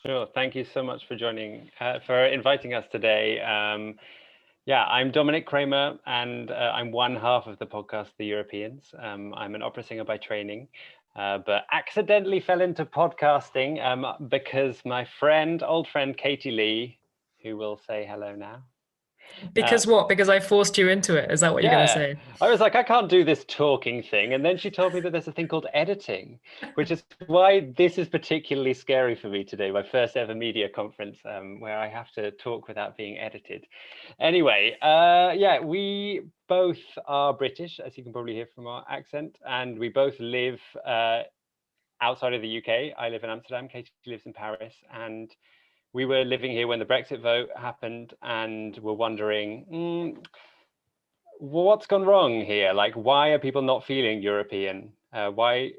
Sure. Thank you so much for for inviting us today. I'm Dominic Kraemer, and I'm one half of the podcast, The Europeans. I'm an opera singer by training, but accidentally fell into podcasting because my old friend Katy Lee, who will say hello now. Because what? Because I forced you into it. Is that what you're going to Yeah, say? I was like, I can't do this talking thing. And then she told me that there's a thing called editing, which is why this is particularly scary for me today, my first ever media conference, where I have to talk without being edited. Anyway, we both are British, as you can probably hear from our accent, and we both live outside of the UK. I live in Amsterdam, Katie lives in Paris, and we were living here when the Brexit vote happened and were wondering, what's gone wrong here? Like, why are people not feeling European? Why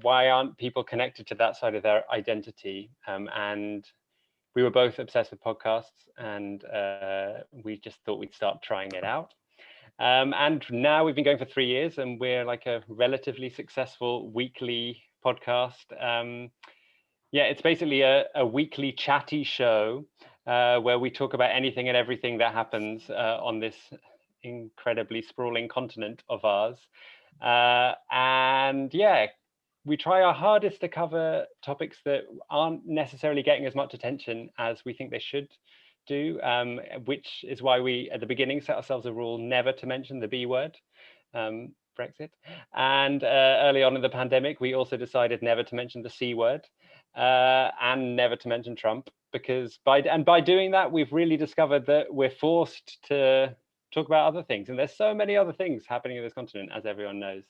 aren't people connected to that side of their identity? And we were both obsessed with podcasts, and we just thought we'd start trying it out. And now we've been going for 3 years, and we're like a relatively successful weekly podcast. It's basically a weekly chatty show where we talk about anything and everything that happens on this incredibly sprawling continent of ours. We try our hardest to cover topics that aren't necessarily getting as much attention as we think they should do, which is why we, at the beginning, set ourselves a rule never to mention the B word, Brexit. And early on in the pandemic, we also decided never to mention the C word and never to mention Trump, because by doing that, we've really discovered that we're forced to talk about other things, and there's so many other things happening in this continent, as everyone knows.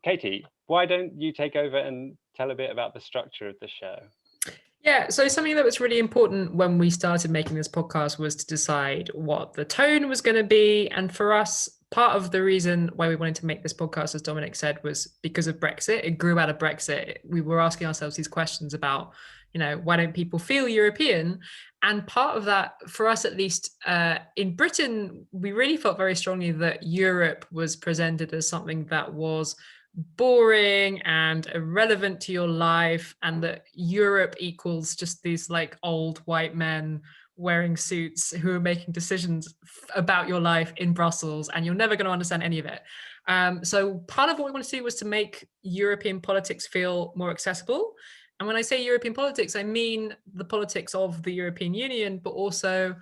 Katy, why don't you take over and tell a bit about the structure of the show? Yeah, so something that was really important when we started making this podcast was to decide what the tone was going to be. And for us, part of the reason why we wanted to make this podcast, as Dominic said, was because of Brexit. It grew out of Brexit. We were asking ourselves these questions about, why don't people feel European? And part of that, for us at least, in Britain, we really felt very strongly that Europe was presented as something that was boring and irrelevant to your life, and that Europe equals just these like old white men wearing suits who are making decisions about your life in Brussels, and you're never going to understand any of it. So part of what we want to do was to make European politics feel more accessible. And when I say European politics, I mean the politics of the European Union, but also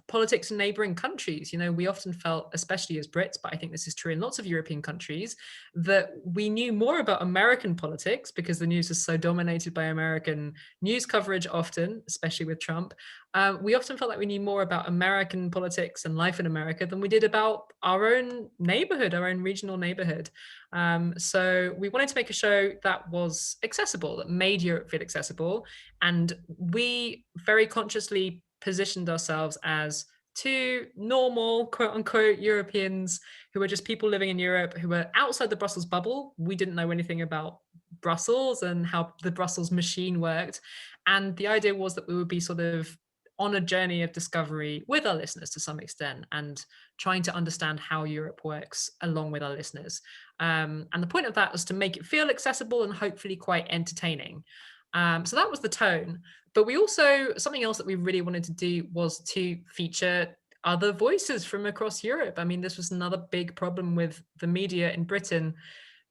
politics in neighboring countries. We often felt, especially as Brits, but I think this is true in lots of European countries, that we knew more about American politics because the news is so dominated by American news coverage often, especially with Trump. We often felt like we knew more about American politics and life in America than we did about our own neighborhood, our own regional neighborhood. So we wanted to make a show that was accessible, that made Europe feel accessible. And we very consciously positioned ourselves as two normal, quote unquote, Europeans who were just people living in Europe who were outside the Brussels bubble. We didn't know anything about Brussels and how the Brussels machine worked. And the idea was that we would be sort of on a journey of discovery with our listeners to some extent, and trying to understand how Europe works along with our listeners. And the point of that was to make it feel accessible and hopefully quite entertaining. So that was the tone. But we also, something else that we really wanted to do was to feature other voices from across Europe. I mean, this was another big problem with the media in Britain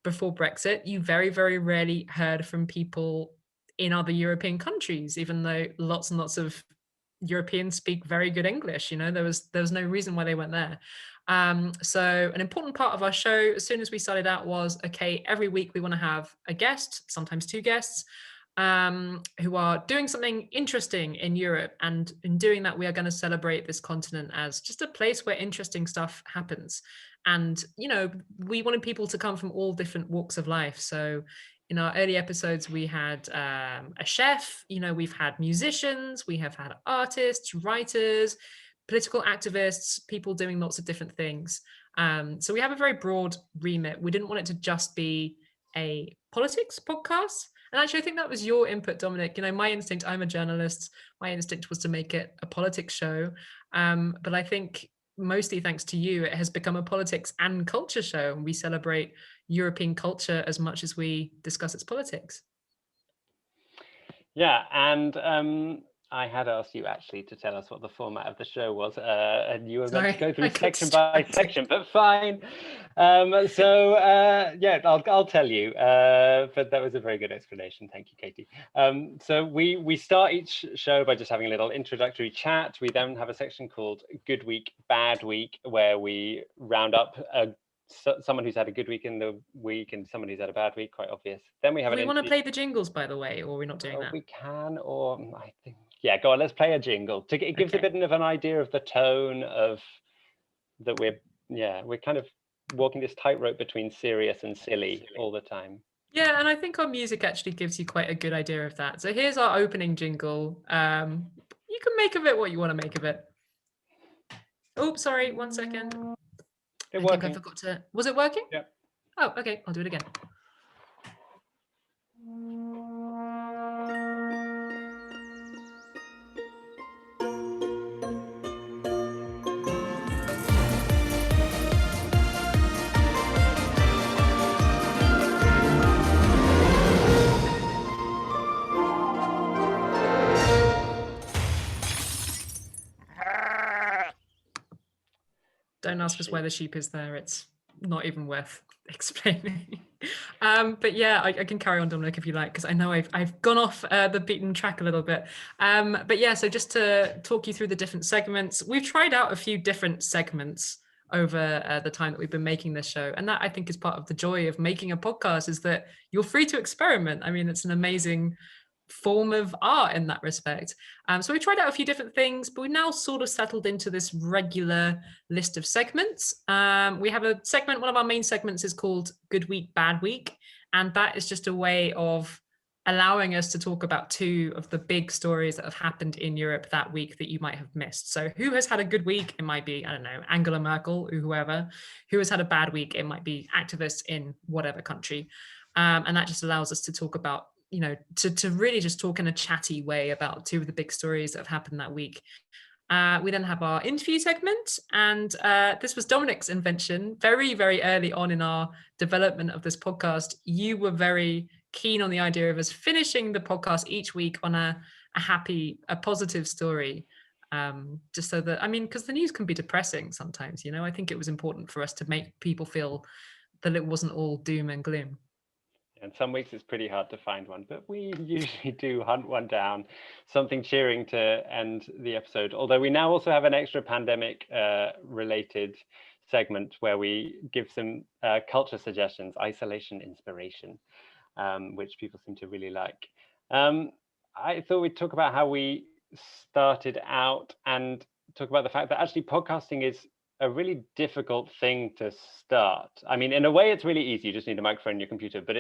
before Brexit. You very, very rarely heard from people in other European countries, even though lots and lots of Europeans speak very good English. There was no reason why they weren't there. So an important part of our show, as soon as we started out, was, okay, every week we want to have a guest, sometimes two guests, who are doing something interesting in Europe. And in doing that, we are going to celebrate this continent as just a place where interesting stuff happens. And, we wanted people to come from all different walks of life. So in our early episodes, we had a chef, we've had musicians, we have had artists, writers, political activists, people doing lots of different things. So we have a very broad remit. We didn't want it to just be a politics podcast. And actually, I think that was your input, Dominic. My instinct, I'm a journalist, my instinct was to make it a politics show. But I think mostly thanks to you, it has become a politics and culture show. And we celebrate European culture as much as we discuss its politics. Yeah, and I had asked you actually to tell us what the format of the show was, and you were meant to go through section by section, but fine. Yeah, I'll tell you, but that was a very good explanation. Thank you, Katie. So we start each show by just having a little introductory chat. We then have a section called Good Week, Bad Week, where we round up someone who's had a good week in the week and someone who's had a bad week, quite obvious. Then we have we want to play the jingles, by the way, or we're not doing that? We can, or I think, yeah, go on, let's play a jingle. It gives a bit of an idea of the tone of that we're kind of walking this tightrope between serious and silly all the time. Yeah, and I think our music actually gives you quite a good idea of that. So here's our opening jingle. You can make of it what you want to make of it. Oh, sorry, 1 second. I think I forgot to. Was it working? Yeah. Oh, okay. I'll do it again. Don't ask us where the sheep is there. It's not even worth explaining. But yeah, I can carry on, Dominic, if you like, because I know I've gone off the beaten track a little bit. But yeah, so just to talk you through the different segments, we've tried out a few different segments over the time that we've been making this show. And that, I think, is part of the joy of making a podcast, is that you're free to experiment. I mean, it's an amazing form of art in that respect. So we tried out a few different things, but we've now sort of settled into this regular list of segments. We have a segment, one of our main segments is called Good Week, Bad Week. And that is just a way of allowing us to talk about two of the big stories that have happened in Europe that week that you might have missed. So who has had a good week? It might be, I don't know, Angela Merkel or whoever. Who has had a bad week? It might be activists in whatever country. And that just allows us to talk about, you know, to really just talk in a chatty way about two of the big stories that have happened that week. We then have our interview segment, and this was Dominic's invention very, very early on in our development of this podcast. You were very keen on the idea of us finishing the podcast each week on a happy, a positive story. Just so that, I mean, because the news can be depressing sometimes, you know. I think it was important for us to make people feel that it wasn't all doom and gloom. And some weeks it's pretty hard to find one, but we usually do hunt one down, something cheering to end the episode. Although we now also have an extra pandemic related segment where we give some culture suggestions, isolation inspiration, which people seem to really like. I thought we'd talk about how we started out and talk about the fact that actually podcasting is a really difficult thing to start. I mean, in a way, it's really easy. You just need a microphone and your computer. But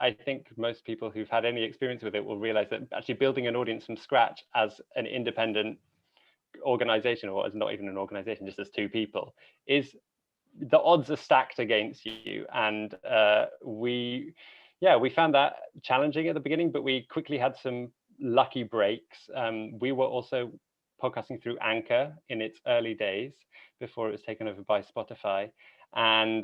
I think most people who've had any experience with it will realize that actually building an audience from scratch as an independent organization, or as not even an organization, just as two people, is the odds are stacked against you. And we found that challenging at the beginning, but we quickly had some lucky breaks. We were also podcasting through Anchor in its early days before it was taken over by Spotify. And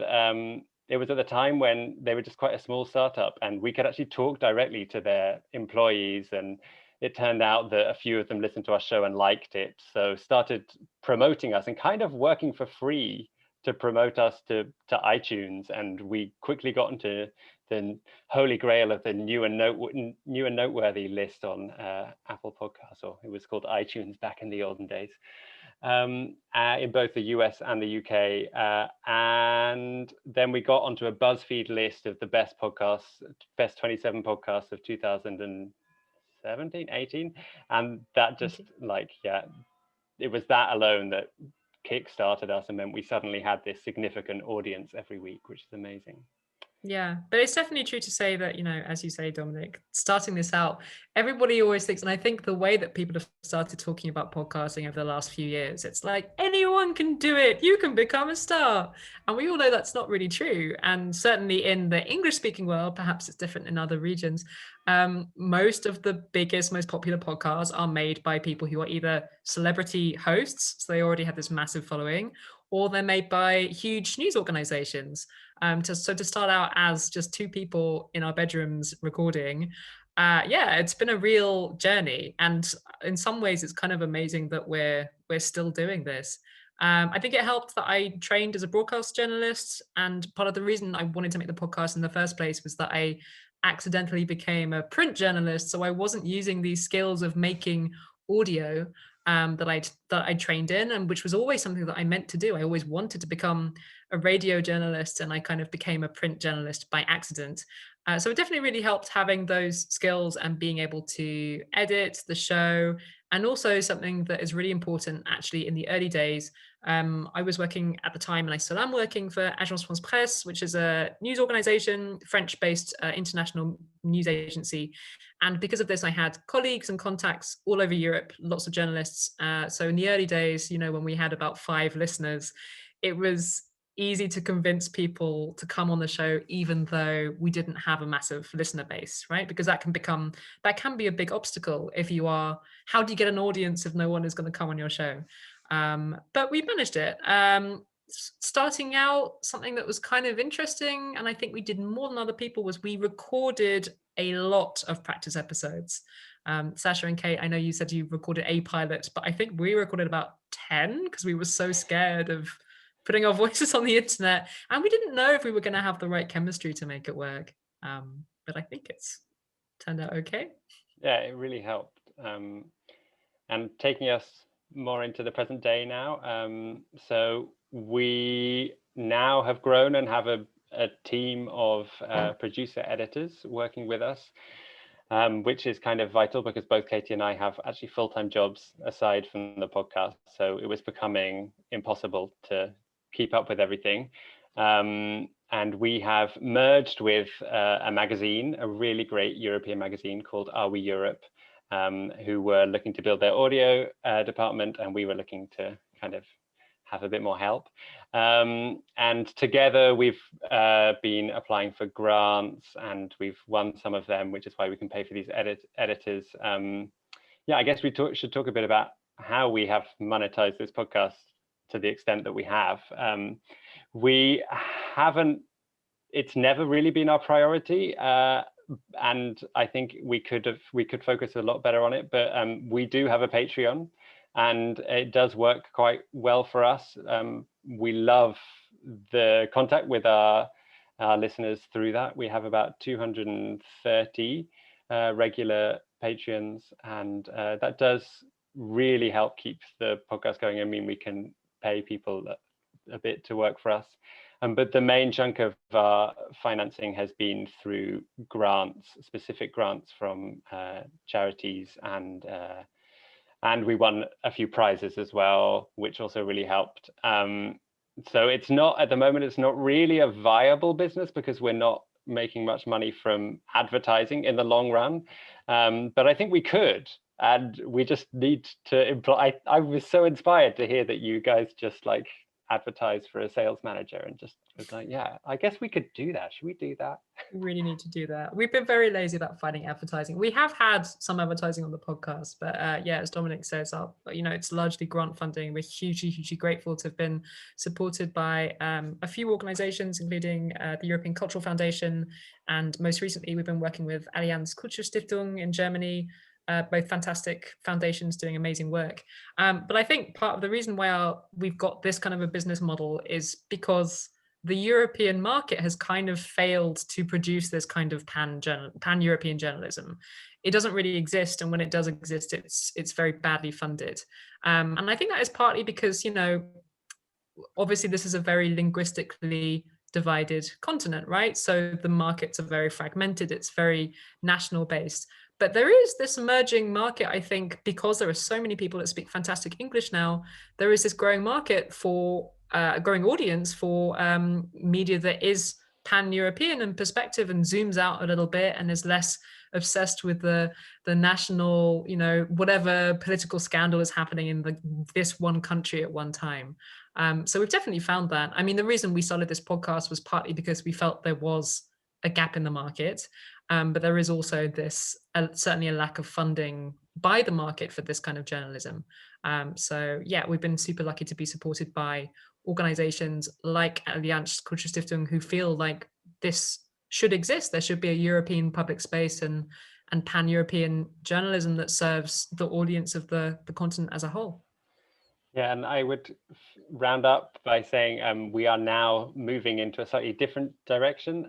it was at the time when they were just quite a small startup, and we could actually talk directly to their employees. And it turned out that a few of them listened to our show and liked it, so started promoting us and kind of working for free to promote us to iTunes. And we quickly got into the holy grail of the new and noteworthy list on Apple Podcasts, or it was called iTunes back in the olden days, in both the US and the UK. And then we got onto a BuzzFeed list of the best podcasts, best 27 podcasts of 2017, 18. And that just it was that alone that kick-started us and meant we suddenly had this significant audience every week, which is amazing. Yeah, but it's definitely true to say that, you know, as you say, Dominic, starting this out, everybody always thinks, and I think the way that people have started talking about podcasting over the last few years, it's like anyone can do it. You can become a star. And we all know that's not really true. And certainly in the English speaking world, perhaps it's different in other regions. Most of the biggest, most popular podcasts are made by people who are either celebrity hosts, so they already have this massive following, or they're made by huge news organizations. To start out as just two people in our bedrooms recording Yeah, it's been a real journey, and in some ways, it's kind of amazing that we're still doing this. I think it helped that I trained as a broadcast journalist, and part of the reason I wanted to make the podcast in the first place was that I accidentally became a print journalist, so I wasn't using these skills of making audio that I trained in, and which was always something that I meant to do. I always wanted to become a radio journalist, and I kind of became a print journalist by accident. So it definitely really helped having those skills and being able to edit the show. And also something that is really important actually in the early days. I was working at the time, and I still am working for Agence France Presse, which is a news organization, French-based international news agency. And because of this, I had colleagues and contacts all over Europe, lots of journalists. So in the early days, when we had about 5 listeners, it was easy to convince people to come on the show even though we didn't have a massive listener base, right? Because that can be a big obstacle if you are, how do you get an audience if no one is going to come on your show? But we managed it. Starting out, something that was kind of interesting, and I think we did more than other people, was we recorded a lot of practice episodes. Sasha and Kate, I know you said you recorded a pilot, but I think we recorded about 10 because we were so scared of putting our voices on the internet, and we didn't know if we were going to have the right chemistry to make it work. But I think it's turned out okay. Yeah, it really helped. And taking us more into the present day now. So we now have grown and have a team of producer editors working with us, which is kind of vital because both Katy and I have actually full-time jobs aside from the podcast. So it was becoming impossible to keep up with everything. And we have merged with a magazine, a really great European magazine called Are We Europe, who were looking to build their audio department, and we were looking to kind of have a bit more help. And together we've been applying for grants, and we've won some of them, which is why we can pay for these editors. Yeah, I guess we should talk a bit about how we have monetized this podcast to the extent that we have. We haven't, it's never really been our priority. And I think we could focus a lot better on it, but we do have a Patreon, and it does work quite well for us. We love the contact with our listeners through that. We have about 230 regular Patreons, and that does really help keep the podcast going. I mean, we can pay people a bit to work for us. But the main chunk of our financing has been through grants, specific grants from charities, and we won a few prizes as well, which also really helped. So it's not, at the moment, it's not really a viable business because we're not making much money from advertising in the long run. But I think we could, and we just need to imply. I was so inspired to hear that you guys just like advertise for a sales manager, and just was like, yeah, I guess we could do that. Should we do that? We really need to do that. We've been very lazy about finding advertising. We have had some advertising on the podcast, but yeah, as Dominic says, it's largely grant funding. We're hugely grateful to have been supported by a few organizations, including the European Cultural Foundation, and most recently we've been working with Allianz Kulturstiftung in Germany. Both fantastic foundations doing amazing work. But I think part of the reason why we've got this kind of a business model is because the European market has kind of failed to produce this kind of pan-European journalism. It doesn't really exist, and when it does exist, it's very badly funded. And I think that is partly because, obviously this is a very linguistically divided continent, right? So the markets are very fragmented, it's very national based. But there is this emerging market, I think, because there are so many people that speak fantastic English now, there is this growing market for a growing audience for media that is pan-European in perspective and zooms out a little bit and is less obsessed with the national, whatever political scandal is happening in this one country at one time. So we've definitely found that. I mean, the reason we started this podcast was partly because we felt there was a gap in the market. But there is also certainly a lack of funding by the market for this kind of journalism. So yeah, we've been super lucky to be supported by organizations like Allianz Kulturstiftung who feel like this should exist. There should be a European public space, and and pan-European journalism that serves the audience of the continent as a whole. Yeah, and I would round up by saying we are now moving into a slightly different direction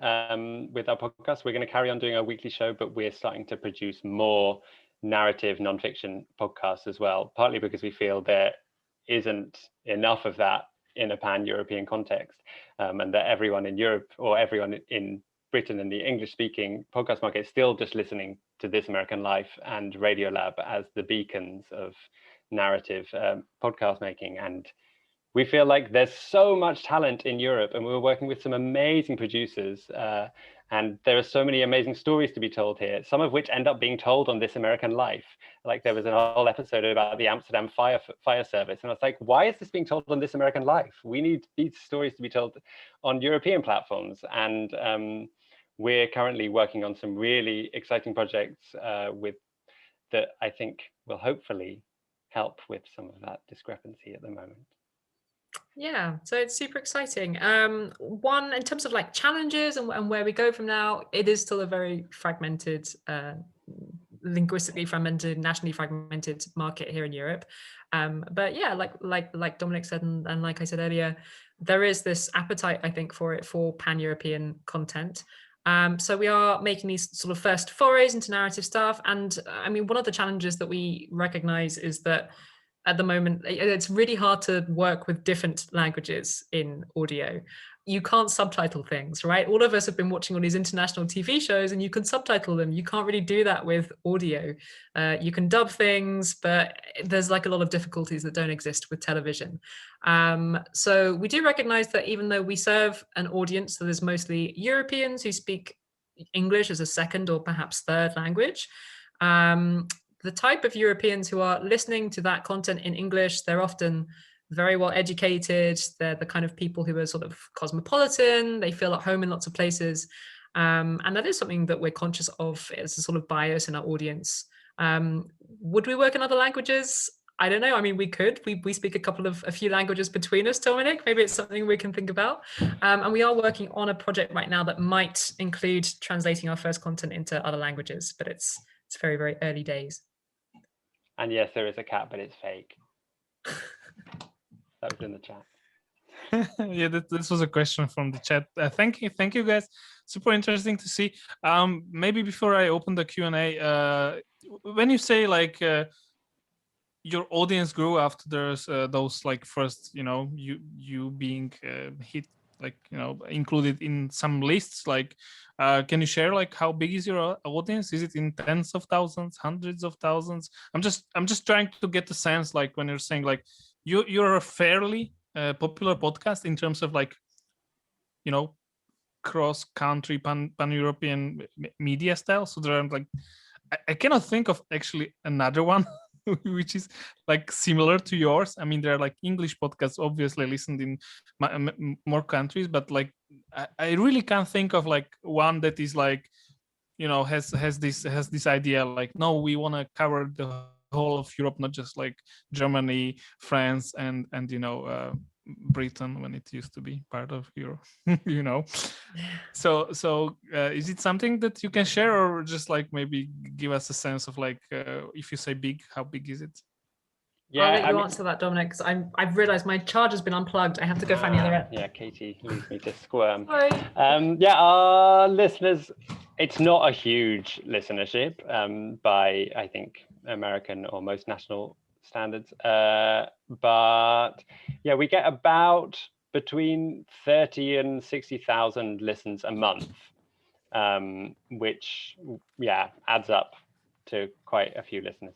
with our podcast. We're going to carry on doing our weekly show, but we're starting to produce more narrative nonfiction podcasts as well, partly because we feel there isn't enough of that in a pan-European context, and that everyone in Europe or everyone in Britain and the English-speaking podcast market is still just listening to This American Life and Radiolab as the beacons of narrative podcast making. And we feel like there's so much talent in Europe, and we're working with some amazing producers, and there are so many amazing stories to be told here, some of which end up being told on This American Life. Like there was an whole episode about the Amsterdam fire service, and I was like, why is this being told on This American Life? We need these stories to be told on European platforms. And we're currently working on some really exciting projects with that I think will hopefully help with some of that discrepancy at the moment. Yeah, so it's super exciting. One, in terms of like challenges and where we go from now, it is still a very fragmented, linguistically fragmented, nationally fragmented market here in Europe. But yeah, like Dominic said, and like I said earlier, there is this appetite, I think, for pan-European content. So we are making these sort of first forays into narrative stuff. And I mean, one of the challenges that we recognize is that at the moment, it's really hard to work with different languages in audio. You can't subtitle things, right? All of us have been watching all these international TV shows and you can subtitle them. You can't really do that with audio. You can dub things, but there's like a lot of difficulties that don't exist with television. So we do recognize that even though we serve an audience that is mostly Europeans who speak English as a second or perhaps third language, the type of Europeans who are listening to that content in English, they're often very well educated. They're the kind of people who are sort of cosmopolitan. They feel at home in lots of places. And that is something that we're conscious of as a sort of bias in our audience. Would we work in other languages? I don't know. I mean, we could. We speak a few languages between us, Dominic. Maybe it's something we can think about. And we are working on a project right now that might include translating our first content into other languages, but it's very, very early days. And yes, there is a cat, but it's fake. That was in the chat. Yeah, this was a question from the chat. Thank you guys. Super interesting to see. Maybe before I open the Q&A, when you say like your audience grew after there's those like first, you being hit, like included in some lists, like can you share like how big is your audience? Is it in tens of thousands, hundreds of thousands? I'm just trying to get the sense, like when you're saying like you're a fairly popular podcast in terms of like cross-country pan-European media style. So there are like I cannot think of actually another one which is like similar to yours. I mean, there are like English podcasts obviously listened in more countries, but like I really can't think of like one that is like has this idea like, no, we want to cover the whole of Europe, not just like Germany, France, and Britain when it used to be part of Europe. So is it something that you can share, or just like maybe give us a sense of like if you say big, how big is it? Yeah, I'll let you answer that, Dominic, because I've realized my charge has been unplugged. I have to go find the other end. Yeah, Katie leaves me to squirm. Sorry. Yeah, our listeners, it's not a huge listenership by, I think, American or most national standards. But yeah, we get about between 30 and 60,000 listens a month, which, yeah, adds up to quite a few listeners.